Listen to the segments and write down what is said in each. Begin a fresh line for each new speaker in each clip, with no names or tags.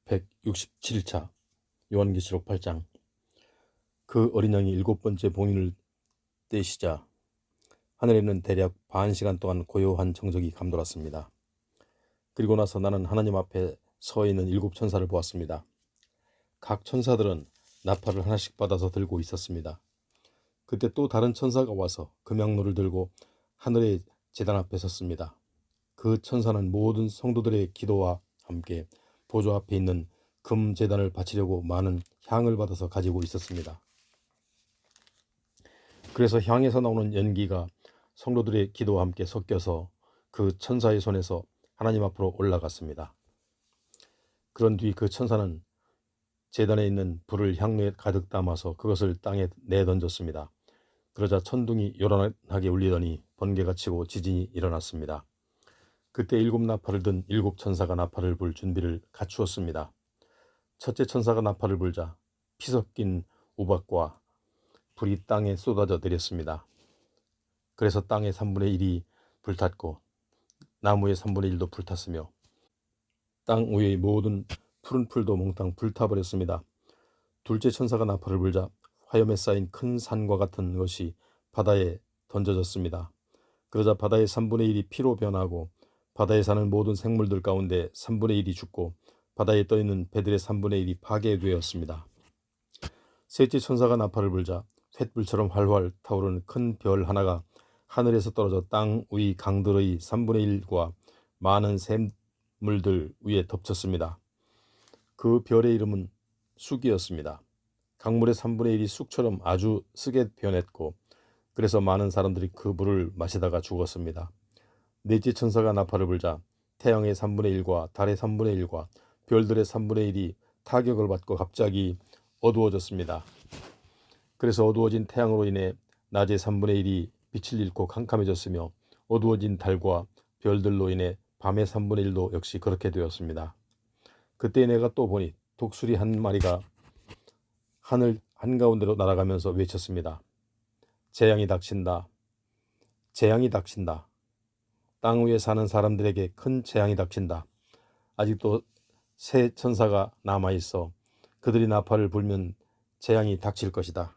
167차 요한계시록 8장. 그 어린 양이 7번째 봉인을 떼시자 하늘에는 대략 반 시간 동안 고요한 정적이 감돌았습니다. 그리고 나서 나는 하나님 앞에 서 있는 7천사를 보았습니다. 각 천사들은 나팔을 하나씩 받아서 들고 있었습니다. 그때 또 다른 천사가 와서 금양로를 들고 하늘의 제단 앞에 섰습니다. 그 천사는 모든 성도들의 기도와 함께 보좌 앞에 있는 금 제단을 바치려고 많은 향을 받아서 가지고 있었습니다. 그래서 향에서 나오는 연기가 성도들의 기도와 함께 섞여서 그 천사의 손에서 하나님 앞으로 올라갔습니다. 그런 뒤 그 천사는 제단에 있는 불을 향로에 가득 담아서 그것을 땅에 내던졌습니다. 그러자 천둥이 요란하게 울리더니 번개가 치고 지진이 일어났습니다. 그때 7나팔을 든 7천사가 나팔을 불 준비를 갖추었습니다. 첫째 천사가 나팔을 불자 피 섞인 우박과 불이 땅에 쏟아져 내렸습니다. 그래서 땅의 3분의 1이 불탔고 나무의 3분의 1도 불탔으며 땅 위의 모든 푸른 풀도 몽땅 불타버렸습니다. 둘째 천사가 나팔을 불자 화염에 쌓인 큰 산과 같은 것이 바다에 던져졌습니다. 그러자 바다의 3분의 1이 피로 변하고 바다에 사는 모든 생물들 가운데 3분의 1이 죽고 바다에 떠있는 배들의 3분의 1이 파괴되었습니다. 셋째 천사가 나팔을 불자 횃불처럼 활활 타오르는 큰 별 하나가 하늘에서 떨어져 땅 위 강들의 3분의 1과 많은 샘물들 위에 덮쳤습니다. 그 별의 이름은 쑥이었습니다. 강물의 3분의 1이 쑥처럼 아주 쓰게 변했고 그래서 많은 사람들이 그 물을 마시다가 죽었습니다. 넷째 천사가 나팔을 불자 태양의 3분의 1과 달의 3분의 1과 별들의 3분의 1이 타격을 받고 갑자기 어두워졌습니다. 그래서 어두워진 태양으로 인해 낮의 3분의 1이 빛을 잃고 캄캄해졌으며 어두워진 달과 별들로 인해 밤의 3분의 1도 역시 그렇게 되었습니다. 그때 내가 또 보니 독수리 한 마리가 하늘 한가운데로 날아가면서 외쳤습니다. 재앙이 닥친다. 재앙이 닥친다. 땅 위에 사는 사람들에게 큰 재앙이 닥친다. 아직도 세 천사가 남아있어 그들이 나팔을 불면 재앙이 닥칠 것이다.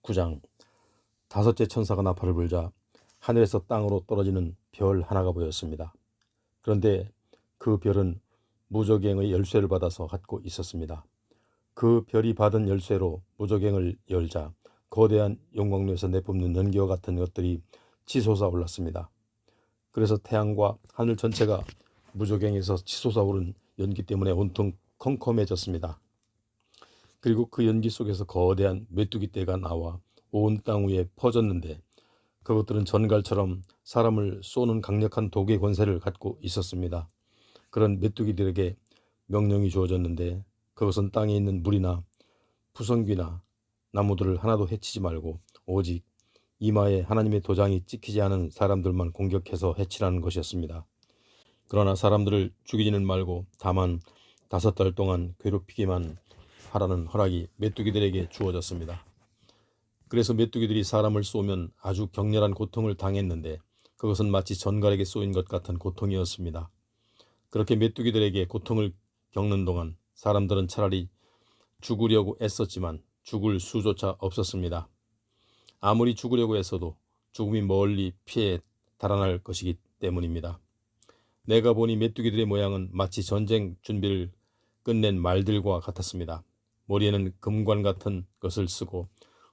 9장. 다섯째 천사가 나팔을 불자 하늘에서 땅으로 떨어지는 별 하나가 보였습니다. 그런데 그 별은 무저갱의 열쇠를 받아서 갖고 있었습니다. 그 별이 받은 열쇠로 무저갱을 열자 거대한 용광로에서 내뿜는 연기와 같은 것들이 치솟아 올랐습니다. 그래서 태양과 하늘 전체가 무저갱에서 치솟아 오른 연기 때문에 온통 컴컴해졌습니다. 그리고 그 연기 속에서 거대한 메뚜기 떼가 나와 온 땅 위에 퍼졌는데 그것들은 전갈처럼 사람을 쏘는 강력한 독의 권세를 갖고 있었습니다. 그런 메뚜기들에게 명령이 주어졌는데 그것은 땅에 있는 물이나 푸성귀나 나무들을 하나도 해치지 말고 오직 이마에 하나님의 도장이 찍히지 않은 사람들만 공격해서 해치라는 것이었습니다. 그러나 사람들을 죽이지는 말고 다만 5달 동안 괴롭히기만 하라는 허락이 메뚜기들에게 주어졌습니다. 그래서 메뚜기들이 사람을 쏘면 아주 격렬한 고통을 당했는데 그것은 마치 전갈에게 쏘인 것 같은 고통이었습니다. 그렇게 메뚜기들에게 고통을 겪는 동안 사람들은 차라리 죽으려고 애썼지만 죽을 수조차 없었습니다. 아무리 죽으려고 애써도 죽음이 멀리 피해 달아날 것이기 때문입니다. 내가 보니 메뚜기들의 모양은 마치 전쟁 준비를 끝낸 말들과 같았습니다. 머리에는 금관 같은 것을 쓰고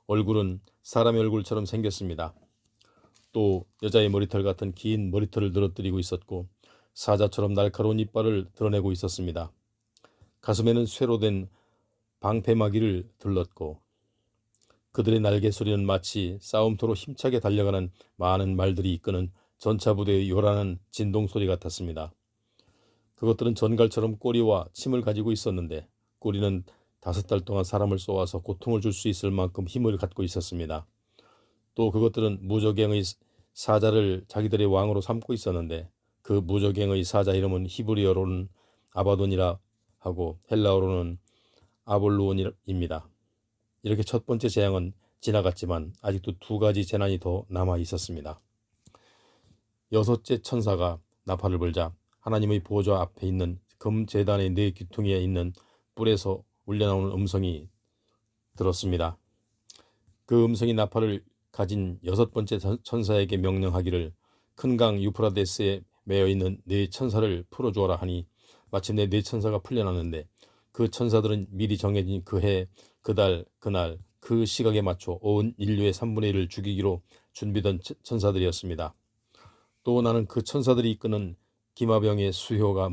얼굴은 사람의 얼굴처럼 생겼습니다. 또 여자의 머리털 같은 긴 머리털을 늘어뜨리고 있었고 사자처럼 날카로운 이빨을 드러내고 있었습니다. 가슴에는 쇠로 된 방패막이를 둘렀고 그들의 날개 소리는 마치 싸움터로 힘차게 달려가는 많은 말들이 이끄는 전차부대의 요란한 진동소리 같았습니다. 그것들은 전갈처럼 꼬리와 침을 가지고 있었는데 꼬리는 5달 동안 사람을 쏘아서 고통을 줄 수 있을 만큼 힘을 갖고 있었습니다. 또 그것들은 무저갱의 사자를 자기들의 왕으로 삼고 있었는데 그 무저갱의 사자 이름은 히브리어로는 아바돈이라 하고 헬라어로는 아볼루온입니다. 이렇게 첫 번째 재앙은 지나갔지만 아직도 2가지 재난이 더 남아 있었습니다. 여섯째 천사가 나팔을 불자 하나님의 보좌 앞에 있는 금 제단의 네 귀퉁이에 있는 뿔에서 울려나오는 음성이 들었습니다. 그 음성이 나팔을 가진 6번째 천사에게 명령하기를 큰 강 유프라데스에 매여 있는 네 천사를 풀어주어라 하니 마침내 네 천사가 풀려났는데 그 천사들은 미리 정해진 그 해, 그 달, 그날, 그 시각에 맞춰 온 인류의 3분의 1을 죽이기로 준비된 천사들이었습니다. 또 나는 그 천사들이 이끄는 기마병의 수효가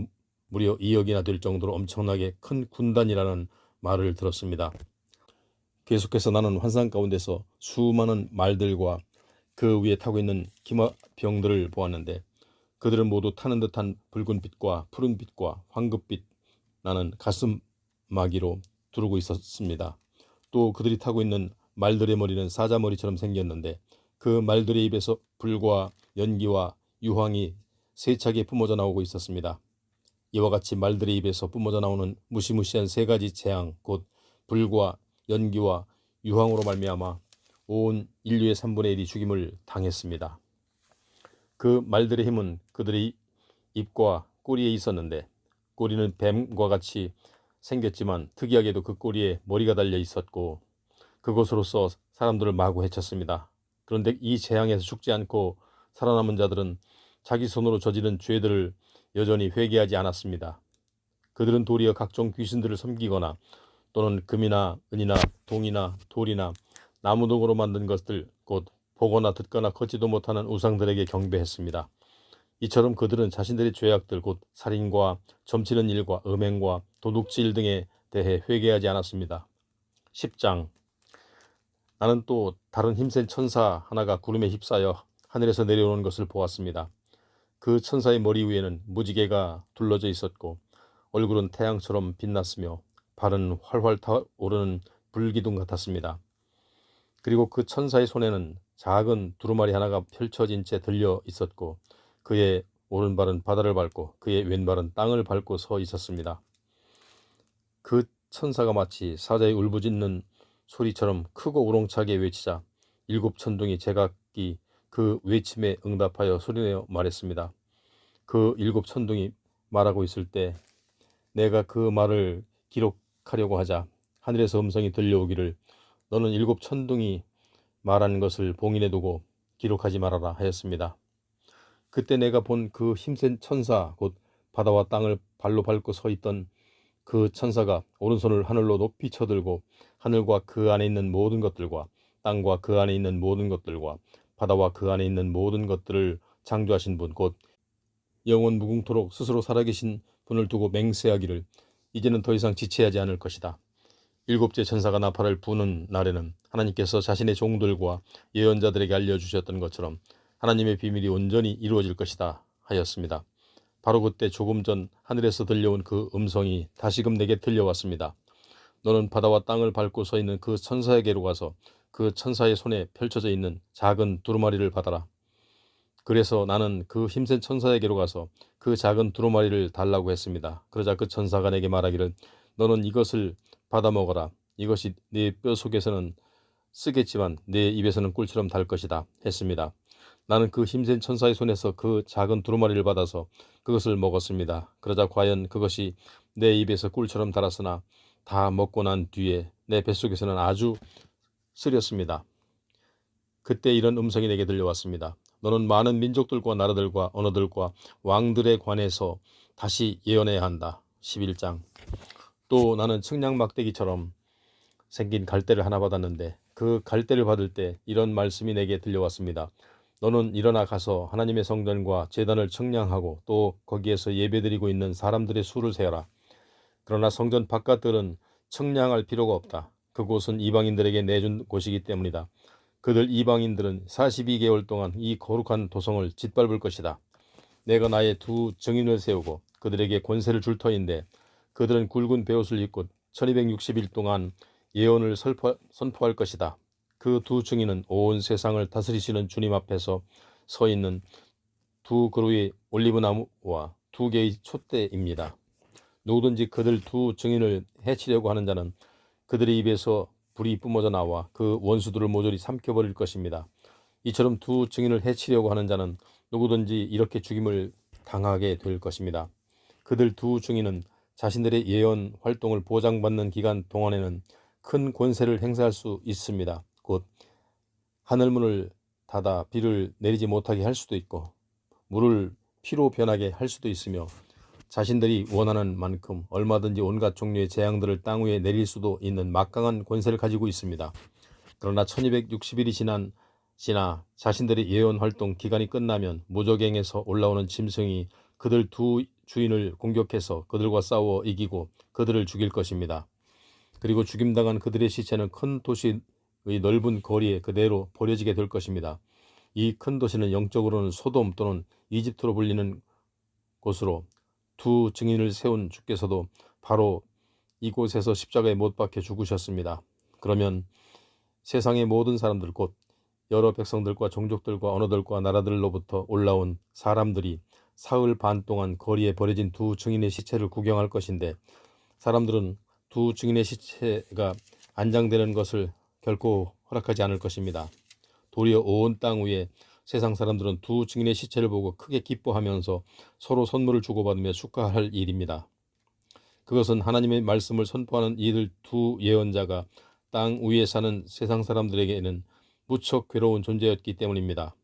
무려 2억이나 될 정도로 엄청나게 큰 군단이라는 말을 들었습니다. 계속해서 나는 환상 가운데서 수많은 말들과 그 위에 타고 있는 기마병들을 보았는데 그들은 모두 타는 듯한 붉은빛과 푸른빛과 황급빛 나는 가슴마기로 두르고 있었습니다. 또 그들이 타고 있는 말들의 머리는 사자머리처럼 생겼는데 그 말들의 입에서 불과 연기와 유황이 세차게 뿜어져 나오고 있었습니다. 이와 같이 말들의 입에서 뿜어져 나오는 무시무시한 세 가지 재앙, 곧 불과 연기와 유황으로 말미암아 온 인류의 3분의 1이 죽임을 당했습니다. 그 말들의 힘은 그들의 입과 꼬리에 있었는데 꼬리는 뱀과 같이 생겼지만 특이하게도 그 꼬리에 머리가 달려 있었고 그것으로서 사람들을 마구 해쳤습니다. 그런데 이 재앙에서 죽지 않고 살아남은 자들은 자기 손으로 저지른 죄들을 여전히 회개하지 않았습니다. 그들은 도리어 각종 귀신들을 섬기거나 또는 금이나 은이나 동이나 돌이나 나무동으로 만든 것들 곧 보거나 듣거나 걷지도 못하는 우상들에게 경배했습니다. 이처럼 그들은 자신들의 죄악들 곧 살인과 점치는 일과 음행과 도둑질 등에 대해 회개하지 않았습니다. 10장 나는 또 다른 힘센 천사 하나가 구름에 휩싸여 하늘에서 내려오는 것을 보았습니다. 그 천사의 머리 위에는 무지개가 둘러져 있었고 얼굴은 태양처럼 빛났으며 발은 활활 타오르는 불기둥 같았습니다. 그리고 그 천사의 손에는 작은 두루마리 하나가 펼쳐진 채 들려 있었고 그의 오른발은 바다를 밟고 그의 왼발은 땅을 밟고 서 있었습니다. 그 천사가 마치 사자의 울부짖는 소리처럼 크고 우렁차게 외치자 7 천둥이 제각기 그 외침에 응답하여 소리내어 말했습니다. 그 7 천둥이 말하고 있을 때 내가 그 말을 기록하려고 하자 하늘에서 음성이 들려오기를 너는 7 천둥이 말하는 것을 봉인해 두고 기록하지 말아라 하였습니다. 그때 내가 본 그 힘센 천사 곧 바다와 땅을 발로 밟고 서 있던 그 천사가 오른손을 하늘로 높이 쳐들고 하늘과 그 안에 있는 모든 것들과 땅과 그 안에 있는 모든 것들과 바다와 그 안에 있는 모든 것들을 창조하신 분 곧 영원 무궁토록 스스로 살아계신 분을 두고 맹세하기를 이제는 더 이상 지체하지 않을 것이다. 7째 천사가 나팔을 부는 날에는 하나님께서 자신의 종들과 예언자들에게 알려주셨던 것처럼 하나님의 비밀이 온전히 이루어질 것이다 하였습니다. 바로 그때 조금 전 하늘에서 들려온 그 음성이 다시금 내게 들려왔습니다. 너는 바다와 땅을 밟고 서 있는 그 천사에게로 가서 그 천사의 손에 펼쳐져 있는 작은 두루마리를 받아라. 그래서 나는 그 힘센 천사에게로 가서 그 작은 두루마리를 달라고 했습니다. 그러자 그 천사가 내게 말하기를 너는 이것을 받아 먹어라. 이것이 네 뼈 속에서는 쓰겠지만 내 입에서는 꿀처럼 달 것이다 했습니다. 나는 그 힘센 천사의 손에서 그 작은 두루마리를 받아서 그것을 먹었습니다. 그러자 과연 그것이 내 입에서 꿀처럼 달았으나 다 먹고 난 뒤에 내 뱃속에서는 아주 쓰렸습니다. 그때 이런 음성이 내게 들려왔습니다. 너는 많은 민족들과 나라들과 언어들과 왕들에 관해서 다시 예언해야 한다. 11장 또 나는 측량 막대기처럼 생긴 갈대를 하나 받았는데 그 갈대를 받을 때 이런 말씀이 내게 들려왔습니다. 너는 일어나 가서 하나님의 성전과 제단을 측량하고 또 거기에서 예배드리고 있는 사람들의 수를 세어라. 그러나 성전 바깥들은 측량할 필요가 없다. 그곳은 이방인들에게 내준 곳이기 때문이다. 그들 이방인들은 42개월 동안 이 거룩한 도성을 짓밟을 것이다. 내가 나의 2 증인을 세우고 그들에게 권세를 줄 터인데 그들은 굵은 베옷을 입고 1260일 동안 예언을 선포할 것이다. 그 2 증인은 온 세상을 다스리시는 주님 앞에서 서 있는 2 그루의 올리브나무와 2개의 촛대입니다. 누구든지 그들 2 증인을 해치려고 하는 자는 그들의 입에서 불이 뿜어져 나와 그 원수들을 모조리 삼켜버릴 것입니다. 이처럼 2 증인을 해치려고 하는 자는 누구든지 이렇게 죽임을 당하게 될 것입니다. 그들 두 증인은 자신들의 예언 활동을 보장받는 기간 동안에는 큰 권세를 행사할 수 있습니다. 곧 하늘문을 닫아 비를 내리지 못하게 할 수도 있고 물을 피로 변하게 할 수도 있으며 자신들이 원하는 만큼 얼마든지 온갖 종류의 재앙들을 땅 위에 내릴 수도 있는 막강한 권세를 가지고 있습니다. 그러나 1260일이 지나 자신들의 예언 활동 기간이 끝나면 무적행에서 올라오는 짐승이 그들 두 주인을 공격해서 그들과 싸워 이기고 그들을 죽일 것입니다. 그리고 죽임당한 그들의 시체는 큰 도시의 넓은 거리에 그대로 버려지게 될 것입니다. 이 큰 도시는 영적으로는 소돔 또는 이집트로 불리는 곳으로 두 증인을 세운 주께서도 바로 이곳에서 십자가에 못 박혀 죽으셨습니다. 그러면 세상의 모든 사람들 곧 여러 백성들과 종족들과 언어들과 나라들로부터 올라온 사람들이 사흘 반 동안 거리에 버려진 두 증인의 시체를 구경할 것인데 사람들은 두 증인의 시체가 안장되는 것을 결코 허락하지 않을 것입니다. 도리어 온 땅 위에 세상 사람들은 두 증인의 시체를 보고 크게 기뻐하면서 서로 선물을 주고받으며 축하할 일입니다. 그것은 하나님의 말씀을 선포하는 이들 두 예언자가 땅 위에 사는 세상 사람들에게는 무척 괴로운 존재였기 때문입니다.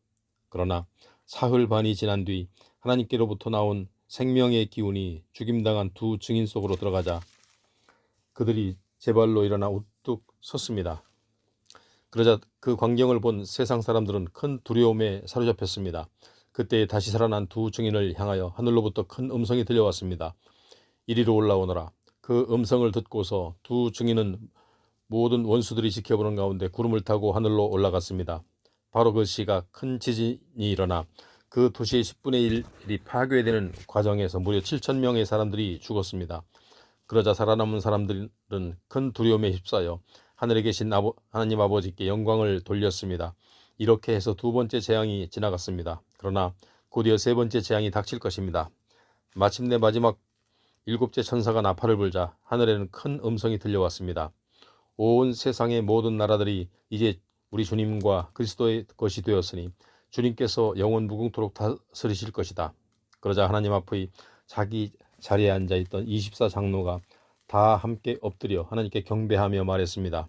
그러나 사흘 반이 지난 뒤 하나님께로부터 나온 생명의 기운이 죽임당한 두 증인 속으로 들어가자 그들이 제발로 일어나 우뚝 섰습니다. 그러자 그 광경을 본 세상 사람들은 큰 두려움에 사로잡혔습니다. 그때 다시 살아난 두 증인을 향하여 하늘로부터 큰 음성이 들려왔습니다. 이리로 올라오너라. 그 음성을 듣고서 두 증인은 모든 원수들이 지켜보는 가운데 구름을 타고 하늘로 올라갔습니다. 바로 그 시각 큰 지진이 일어나 그 도시의 10분의 1이 파괴되는 과정에서 무려 7,000명의 사람들이 죽었습니다. 그러자 살아남은 사람들은 큰 두려움에 휩싸여 하늘에 계신 하나님 아버지께 영광을 돌렸습니다. 이렇게 해서 두 번째 재앙이 지나갔습니다. 그러나 곧이어 세 번째 재앙이 닥칠 것입니다. 마침내 마지막 일곱째 천사가 나팔을 불자 하늘에는 큰 음성이 들려왔습니다. 온 세상의 모든 나라들이 이제 우리 주님과 그리스도의 것이 되었으니 주님께서 영원 무궁토록 다스리실 것이다. 그러자 하나님 앞의 자기 자리에 앉아있던 24장로가 다 함께 엎드려 하나님께 경배하며 말했습니다.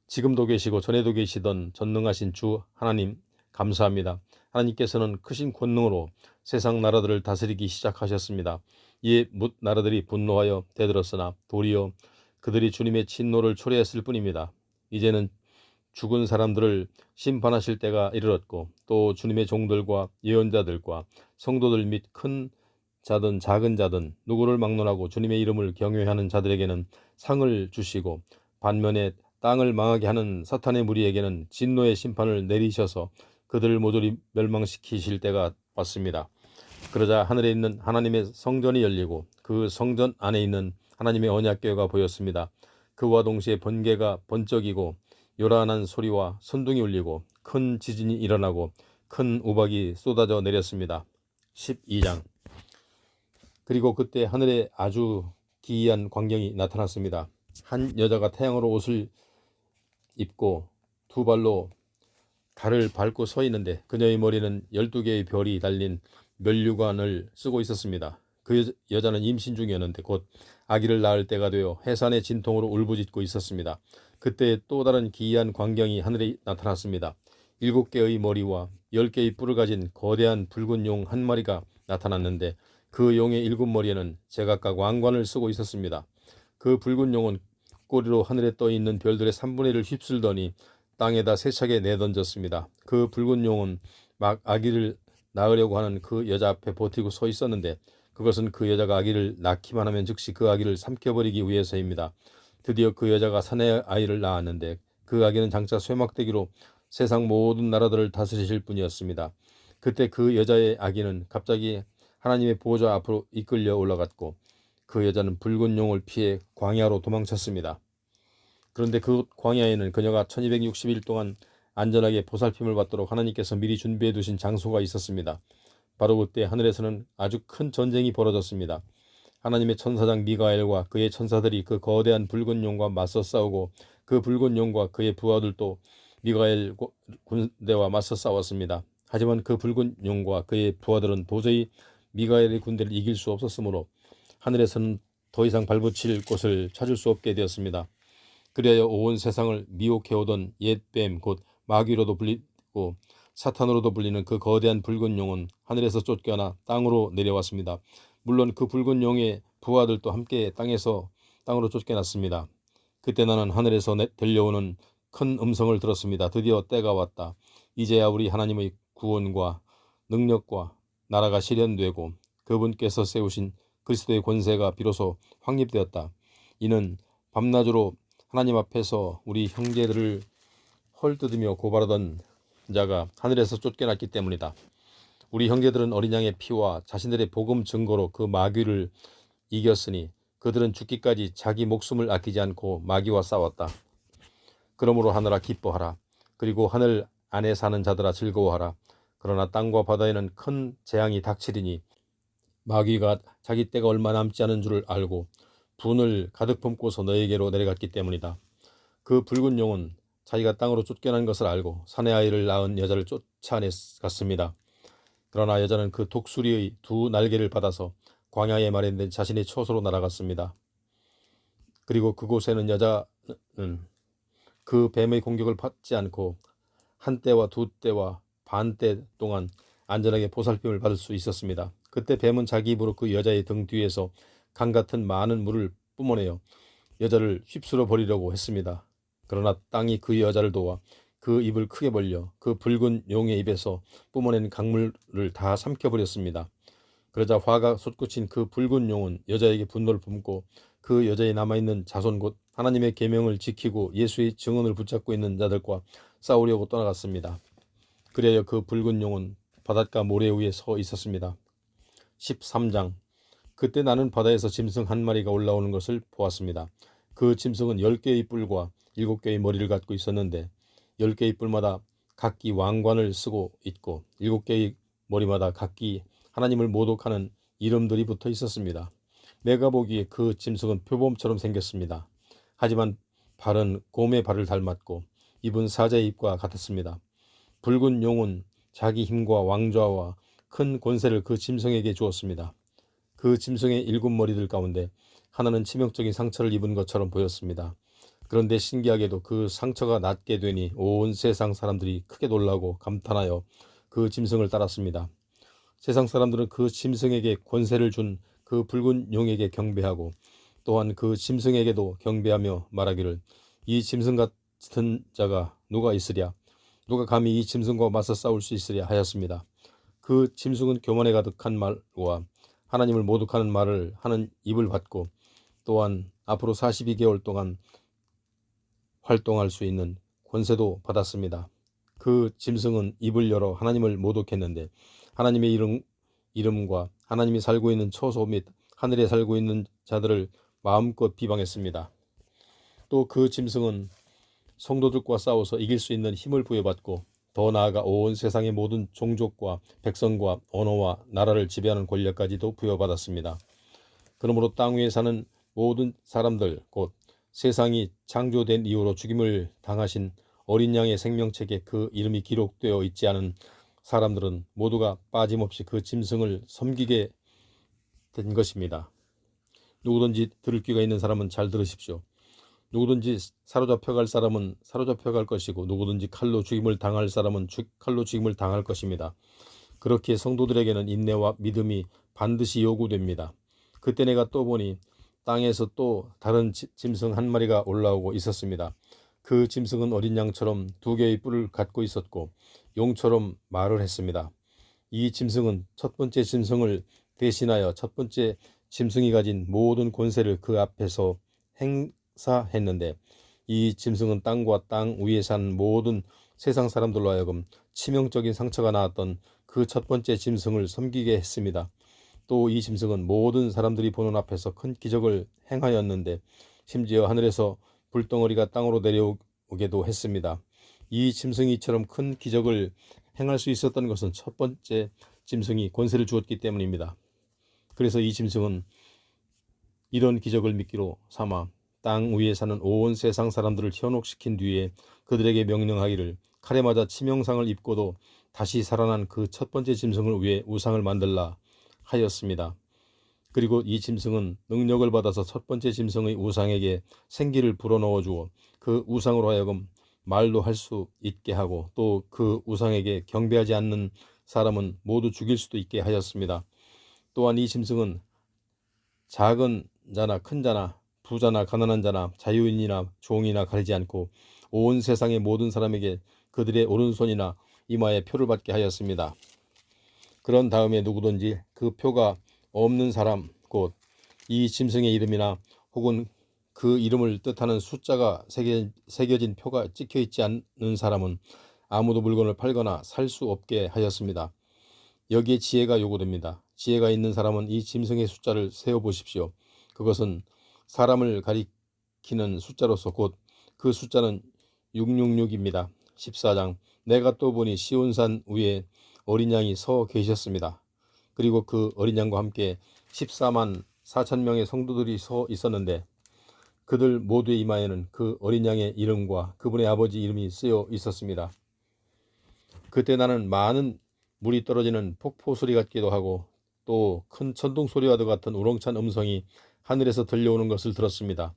지금도 계시고 전에도 계시던 전능하신 주 하나님 감사합니다. 하나님께서는 크신 권능으로 세상 나라들을 다스리기 시작하셨습니다. 이에 뭇 나라들이 분노하여 대들었으나 도리어 그들이 주님의 진노를 초래했을 뿐입니다. 이제는 죽은 사람들을 심판하실 때가 이르렀고 또 주님의 종들과 예언자들과 성도들 및 큰 자든 작은 자든 누구를 막론하고 주님의 이름을 경외하는 자들에게는 상을 주시고 반면에 땅을 망하게 하는 사탄의 무리에게는 진노의 심판을 내리셔서 그들을 모조리 멸망시키실 때가 왔습니다. 그러자 하늘에 있는 하나님의 성전이 열리고 그 성전 안에 있는 하나님의 언약궤가 보였습니다. 그와 동시에 번개가 번쩍이고 요란한 소리와 선둥이 울리고 큰 지진이 일어나고 큰 우박이 쏟아져 내렸습니다. 12장. 그리고 그때 하늘에 아주 기이한 광경이 나타났습니다. 한 여자가 태양으로 옷을 입고 두 발로 달을 밟고 서 있는데 그녀의 머리는 12개의 별이 달린 면류관을 쓰고 있었습니다. 그 여자는 임신 중이었는데 곧 아기를 낳을 때가 되어 해산의 진통으로 울부짖고 있었습니다. 그때 또 다른 기이한 광경이 하늘에 나타났습니다. 7개의 머리와 10개의 뿔을 가진 거대한 붉은 용 한 마리가 나타났는데 그 용의 7머리에는 제각각 왕관을 쓰고 있었습니다. 그 붉은 용은 꼬리로 하늘에 떠 있는 별들의 3분의 1을 휩쓸더니 땅에다 세차게 내던졌습니다. 그 붉은 용은 막 아기를 낳으려고 하는 그 여자 앞에 버티고 서 있었는데 그것은 그 여자가 아기를 낳기만 하면 즉시 그 아기를 삼켜버리기 위해서입니다. 드디어 그 여자가 사내 아이를 낳았는데 그 아기는 장차 쇠막대기로 세상 모든 나라들을 다스리실 분이었습니다. 그때 그 여자의 아기는 갑자기 하나님의 보좌 앞으로 이끌려 올라갔고 그 여자는 붉은 용을 피해 광야로 도망쳤습니다. 그런데 그 광야에는 그녀가 1260일 동안 안전하게 보살핌을 받도록 하나님께서 미리 준비해 두신 장소가 있었습니다. 바로 그때 하늘에서는 아주 큰 전쟁이 벌어졌습니다. 하나님의 천사장 미가엘과 그의 천사들이 그 거대한 붉은 용과 맞서 싸우고 그 붉은 용과 그의 부하들도 미가엘 군대와 맞서 싸웠습니다. 하지만 그 붉은 용과 그의 부하들은 도저히 미가엘의 군대를 이길 수 없었으므로 하늘에서는 더 이상 발붙일 곳을 찾을 수 없게 되었습니다. 그리하여 온 세상을 미혹해오던 옛뱀 곧 마귀로도 불리고 사탄으로도 불리는 그 거대한 붉은 용은 하늘에서 쫓겨나 땅으로 내려왔습니다. 물론 그 붉은 용의 부하들도 함께 땅으로 쫓겨났습니다. 그때 나는 하늘에서 들려오는 큰 음성을 들었습니다. 드디어 때가 왔다. 이제야 우리 하나님의 구원과 능력과 나라가 실현되고 그분께서 세우신 그리스도의 권세가 비로소 확립되었다. 이는 밤낮으로 하나님 앞에서 우리 형제들을 헐뜯으며 고발하던 자가 하늘에서 쫓겨났기 때문이다. 우리 형제들은 어린 양의 피와 자신들의 복음 증거로 그 마귀를 이겼으니 그들은 죽기까지 자기 목숨을 아끼지 않고 마귀와 싸웠다. 그러므로 하늘아 기뻐하라. 그리고 하늘 안에 사는 자들아 즐거워하라. 그러나 땅과 바다에는 큰 재앙이 닥치리니 마귀가 자기 때가 얼마 남지 않은 줄을 알고 분을 가득 품고서 너에게로 내려갔기 때문이다. 그 붉은 용은 자기가 땅으로 쫓겨난 것을 알고 사내 아이를 낳은 여자를 쫓아냈습니다. 그러나 여자는 그 독수리의 두 날개를 받아서 광야에 마련된 자신의 처소로 날아갔습니다. 그리고 그곳에는 여자는 그 뱀의 공격을 받지 않고 한 때와 두 때와 반 때 동안 안전하게 보살핌을 받을 수 있었습니다. 그때 뱀은 자기 입으로 그 여자의 등 뒤에서 강 같은 많은 물을 뿜어내어 여자를 휩쓸어 버리려고 했습니다. 그러나 땅이 그 여자를 도와 그 입을 크게 벌려 그 붉은 용의 입에서 뿜어낸 강물을 다 삼켜버렸습니다. 그러자 화가 솟구친 그 붉은 용은 여자에게 분노를 뿜고 그 여자에 남아있는 자손 곧 하나님의 계명을 지키고 예수의 증언을 붙잡고 있는 자들과 싸우려고 떠나갔습니다. 그리하여 그 붉은 용은 바닷가 모래 위에 서 있었습니다. 13장. 그때 나는 바다에서 짐승 한 마리가 올라오는 것을 보았습니다. 그 짐승은 10개의 뿔과 7개의 머리를 갖고 있었는데 10개의 뿔마다 각기 왕관을 쓰고 있고 7개의 머리마다 각기 하나님을 모독하는 이름들이 붙어 있었습니다. 내가 보기에 그 짐승은 표범처럼 생겼습니다. 하지만 발은 곰의 발을 닮았고 입은 사자의 입과 같았습니다. 붉은 용은 자기 힘과 왕좌와 큰 권세를 그 짐승에게 주었습니다. 그 짐승의 7머리들 가운데 하나는 치명적인 상처를 입은 것처럼 보였습니다. 그런데 신기하게도 그 상처가 낫게 되니 온 세상 사람들이 크게 놀라고 감탄하여 그 짐승을 따랐습니다. 세상 사람들은 그 짐승에게 권세를 준 그 붉은 용에게 경배하고 또한 그 짐승에게도 경배하며 말하기를 이 짐승 같은 자가 누가 있으랴? 누가 감히 이 짐승과 맞서 싸울 수 있으랴 하였습니다. 그 짐승은 교만에 가득한 말과 하나님을 모독하는 말을 하는 입을 받고 또한 앞으로 42개월 동안 활동할 수 있는 권세도 받았습니다. 그 짐승은 입을 열어 하나님을 모독했는데 하나님의 이름과 하나님이 살고 있는 처소 및 하늘에 살고 있는 자들을 마음껏 비방했습니다. 또 그 짐승은 성도들과 싸워서 이길 수 있는 힘을 부여받고 더 나아가 온 세상의 모든 종족과 백성과 언어와 나라를 지배하는 권력까지도 부여받았습니다. 그러므로 땅 위에 사는 모든 사람들 곧 세상이 창조된 이후로 죽임을 당하신 어린 양의 생명책에 그 이름이 기록되어 있지 않은 사람들은 모두가 빠짐없이 그 짐승을 섬기게 된 것입니다. 누구든지 들을 귀가 있는 사람은 잘 들으십시오. 누구든지 사로잡혀갈 사람은 사로잡혀갈 것이고 누구든지 칼로 죽임을 당할 사람은 칼로 죽임을 당할 것입니다. 그렇게 성도들에게는 인내와 믿음이 반드시 요구됩니다. 그때 내가 또 보니 땅에서 또 다른 짐승 한 마리가 올라오고 있었습니다. 그 짐승은 어린 양처럼 2개의 뿔을 갖고 있었고 용처럼 말을 했습니다. 이 짐승은 첫 번째 짐승을 대신하여 첫 번째 짐승이 가진 모든 권세를 그 앞에서 행사했는데 이 짐승은 땅과 땅 위에 산 모든 세상 사람들로 하여금 치명적인 상처가 나왔던 그 첫 번째 짐승을 섬기게 했습니다. 또 이 짐승은 모든 사람들이 보는 앞에서 큰 기적을 행하였는데 심지어 하늘에서 불덩어리가 땅으로 내려오게도 했습니다. 이 짐승이 이처럼 큰 기적을 행할 수 있었던 것은 첫 번째 짐승이 권세를 주었기 때문입니다. 그래서 이 짐승은 이런 기적을 미끼로 삼아 땅 위에 사는 온 세상 사람들을 현혹시킨 뒤에 그들에게 명령하기를 칼에 맞아 치명상을 입고도 다시 살아난 그 첫 번째 짐승을 위해 우상을 만들라 하였습니다. 그리고 이 짐승은 능력을 받아서 첫 번째 짐승의 우상에게 생기를 불어넣어 주어 그 우상으로 하여금 말도 할 수 있게 하고 또 그 우상에게 경배하지 않는 사람은 모두 죽일 수도 있게 하였습니다. 또한 이 짐승은 작은 자나 큰 자나 부자나 가난한 자나 자유인이나 종이나 가리지 않고 온 세상의 모든 사람에게 그들의 오른손이나 이마에 표를 받게 하였습니다. 그런 다음에 누구든지 그 표가 없는 사람, 곧 이 짐승의 이름이나 혹은 그 이름을 뜻하는 숫자가 새겨진 표가 찍혀 있지 않는 사람은 아무도 물건을 팔거나 살 수 없게 하였습니다. 여기에 지혜가 요구됩니다. 지혜가 있는 사람은 이 짐승의 숫자를 세어보십시오. 그것은 사람을 가리키는 숫자로서 곧 그 숫자는 666입니다. 14장. 내가 또 보니 시온산 위에 어린 양이 서 계셨습니다. 그리고 그 어린 양과 함께 14만 4천 명의 성도들이 서 있었는데 그들 모두의 이마에는 그 어린 양의 이름과 그분의 아버지 이름이 쓰여 있었습니다. 그때 나는 많은 물이 떨어지는 폭포 소리 같기도 하고 또 큰 천둥 소리와도 같은 우렁찬 음성이 하늘에서 들려오는 것을 들었습니다.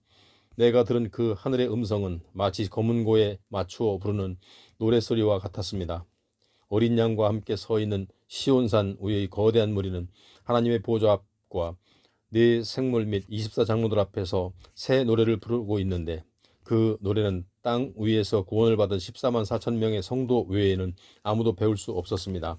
내가 들은 그 하늘의 음성은 마치 검은고에 맞추어 부르는 노랫소리와 같았습니다. 어린 양과 함께 서 있는 시온산 위의 거대한 무리는 하나님의 보좌 앞과 네 생물 및 24장로들 앞에서 새 노래를 부르고 있는데 그 노래는 땅 위에서 구원을 받은 14만 4천 명의 성도 외에는 아무도 배울 수 없었습니다.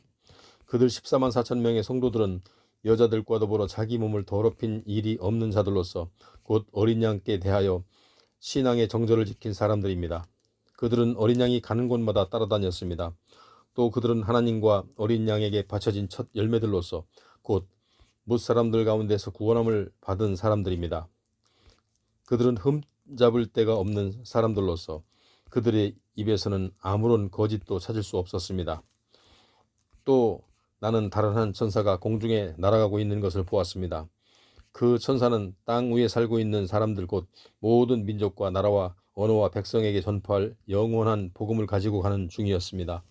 그들 14만 4천 명의 성도들은 여자들과 더불어 자기 몸을 더럽힌 일이 없는 자들로서 곧 어린 양께 대하여 신앙의 정절을 지킨 사람들입니다. 그들은 어린 양이 가는 곳마다 따라다녔습니다. 또 그들은 하나님과 어린 양에게 바쳐진 첫 열매들로서 곧 뭇사람들 가운데서 구원함을 받은 사람들입니다. 그들은 흠잡을 데가 없는 사람들로서 그들의 입에서는 아무런 거짓도 찾을 수 없었습니다. 또 나는 다른 한 천사가 공중에 날아가고 있는 것을 보았습니다. 그 천사는 땅 위에 살고 있는 사람들 곧 모든 민족과 나라와 언어와 백성에게 전파할 영원한 복음을 가지고 가는 중이었습니다.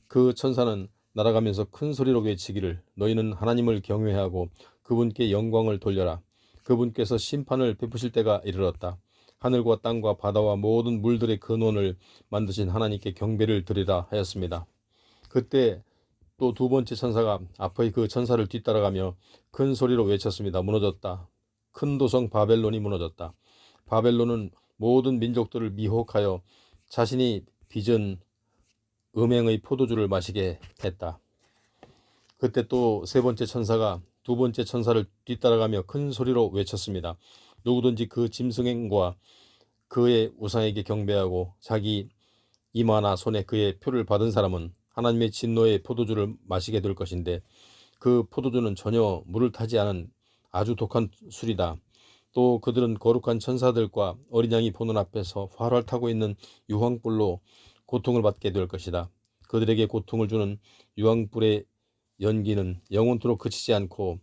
그 천사는 날아가면서 큰 소리로 외치기를 너희는 하나님을 경외하고 그분께 영광을 돌려라. 그분께서 심판을 베푸실 때가 이르렀다. 하늘과 땅과 바다와 모든 물들의 근원을 만드신 하나님께 경배를 드리라 하였습니다. 그때 또 두 번째 천사가 앞의 그 천사를 뒤따라가며 큰 소리로 외쳤습니다. 무너졌다. 큰 도성 바벨론이 무너졌다. 바벨론은 모든 민족들을 미혹하여 자신이 빚은 음행의 포도주를 마시게 했다. 그때 또 세 번째 천사가 두 번째 천사를 뒤따라가며 큰 소리로 외쳤습니다. 누구든지 그 짐승과 그의 우상에게 경배하고 자기 이마나 손에 그의 표를 받은 사람은 하나님의 진노의 포도주를 마시게 될 것인데 그 포도주는 전혀 물을 타지 않은 아주 독한 술이다. 또 그들은 거룩한 천사들과 어린 양이 보는 앞에서 활활 타고 있는 유황불로 고통을 받게 될 것이다. 그들에게 고통을 주는 유황불의 연기는 영원토록 그치지 않고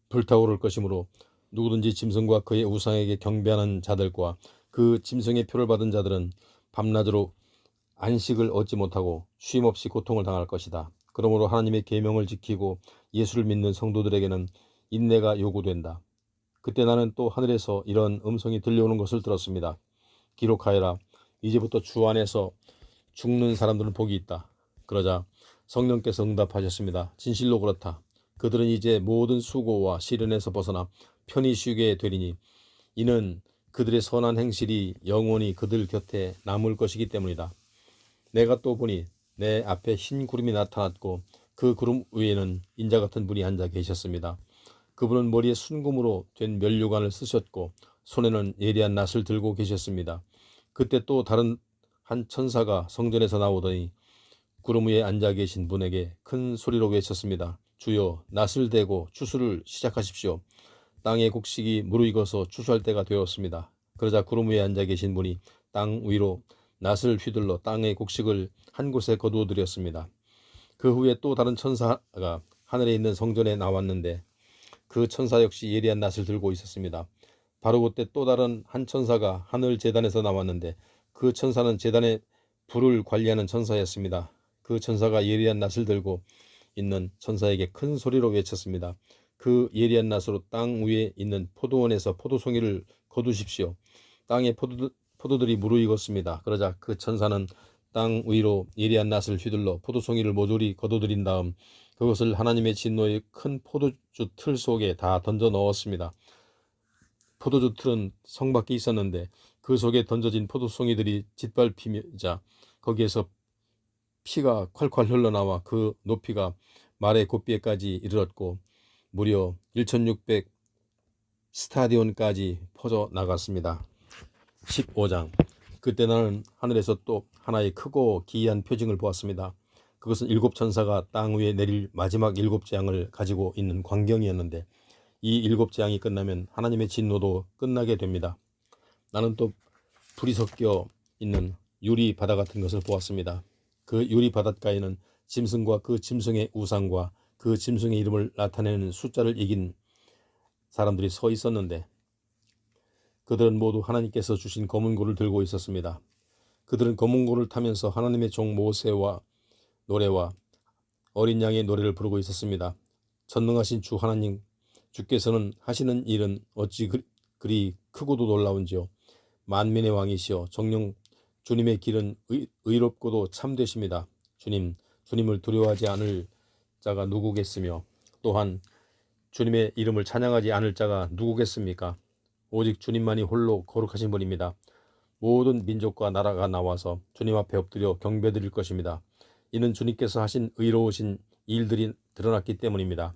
불타오를 것이므로 누구든지 짐승과 그의 우상에게 경배하는 자들과 그 짐승의 표를 받은 자들은 밤낮으로 안식을 얻지 못하고 쉼없이 고통을 당할 것이다. 그러므로 하나님의 계명을 지키고 예수를 믿는 성도들에게는 인내가 요구된다. 그때 나는 또 하늘에서 이런 음성이 들려오는 것을 들었습니다. 기록하여라. 이제부터 주 안에서 죽는 사람들은 복이 있다. 그러자 성령께서 응답하셨습니다. 진실로 그렇다. 그들은 이제 모든 수고와 시련에서 벗어나 편히 쉬게 되리니 이는 그들의 선한 행실이 영원히 그들 곁에 남을 것이기 때문이다. 내가 또 보니 내 앞에 흰 구름이 나타났고 그 구름 위에는 인자 같은 분이 앉아 계셨습니다. 그분은 머리에 순금으로 된 면류관을 쓰셨고 손에는 예리한 낫을 들고 계셨습니다. 그때 또 다른 한 천사가 성전에서 나오더니 구름 위에 앉아 계신 분에게 큰 소리로 외쳤습니다. 주여 낫을 대고 추수를 시작하십시오. 땅의 곡식이 무르익어서 추수할 때가 되었습니다. 그러자 구름 위에 앉아 계신 분이 땅 위로 낫을 휘둘러 땅의 곡식을 한 곳에 거두어 들였습니다. 그 후에 또 다른 천사가 하늘에 있는 성전에 나왔는데 그 천사 역시 예리한 낫을 들고 있었습니다. 바로 그때 또 다른 한 천사가 하늘 제단에서 나왔는데 그 천사는 제단의 불을 관리하는 천사였습니다. 그 천사가 예리한 낫을 들고 있는 천사에게 큰 소리로 외쳤습니다. 그 예리한 낫으로 땅 위에 있는 포도원에서 포도송이를 거두십시오. 땅에 포도들이 무르익었습니다. 그러자 그 천사는 땅 위로 예리한 낫을 휘둘러 포도송이를 모조리 거둬들인 다음 그것을 하나님의 진노의 큰 포도주 틀 속에 다 던져 넣었습니다. 포도주 틀은 성 밖에 있었는데 그 속에 던져진 포도송이들이 짓밟히자 거기에서 피가 콸콸 흘러나와 그 높이가 말의 곱비에까지 이르렀고 무려 1600 스타디온까지 퍼져 나갔습니다. 15장. 그때 나는 하늘에서 또 하나의 크고 기이한 표징을 보았습니다. 그것은 7천사가 땅 위에 내릴 마지막 7재앙을 가지고 있는 광경이었는데 이 7재앙이 끝나면 하나님의 진노도 끝나게 됩니다. 나는 또 불이 섞여 있는 유리 바다 같은 것을 보았습니다. 그 유리 바닷가에는 짐승과 그 짐승의 우상과 그 짐승의 이름을 나타내는 숫자를 이긴 사람들이 서 있었는데 그들은 모두 하나님께서 주신 검은 고를 들고 있었습니다. 그들은 검은 고를 타면서 하나님의 종 모세와 노래와 어린 양의 노래를 부르고 있었습니다. 전능하신 주 하나님 주께서는 하시는 일은 어찌 그리 크고도 놀라운지요. 만민의 왕이시여 정녕 주님의 길은 의롭고도 참되십니다. 주님을 두려워하지 않을 자가 누구겠으며 또한 주님의 이름을 찬양하지 않을 자가 누구겠습니까? 오직 주님만이 홀로 거룩하신 분입니다. 모든 민족과 나라가 나와서 주님 앞에 엎드려 경배드릴 것입니다. 이는 주님께서 하신 의로우신 일들이 드러났기 때문입니다.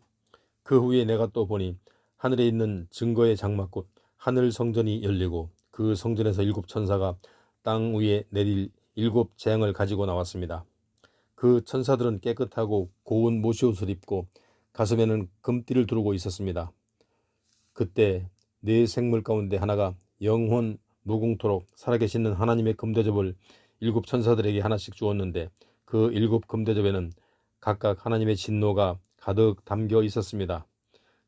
그 후에 내가 또 보니 하늘에 있는 증거의 장막곧 하늘 성전이 열리고 그 성전에서 7천사가 땅 위에 내릴 7재앙을 가지고 나왔습니다. 그 천사들은 깨끗하고 고운 모시옷을 입고 가슴에는 금띠를 두르고 있었습니다. 그때 네 생물 가운데 하나가 영원 무궁토록 살아계시는 하나님의 금대접을 7천사들에게 하나씩 주었는데 그 7 금대접에는 각각 하나님의 진노가 가득 담겨 있었습니다.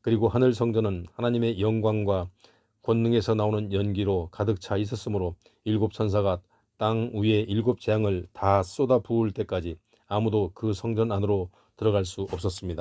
그리고 하늘 성전은 하나님의 영광과 권능에서 나오는 연기로 가득 차 있었으므로 7천사가 땅 위에 7재앙을 다 쏟아 부을 때까지 아무도 그 성전 안으로 들어갈 수 없었습니다.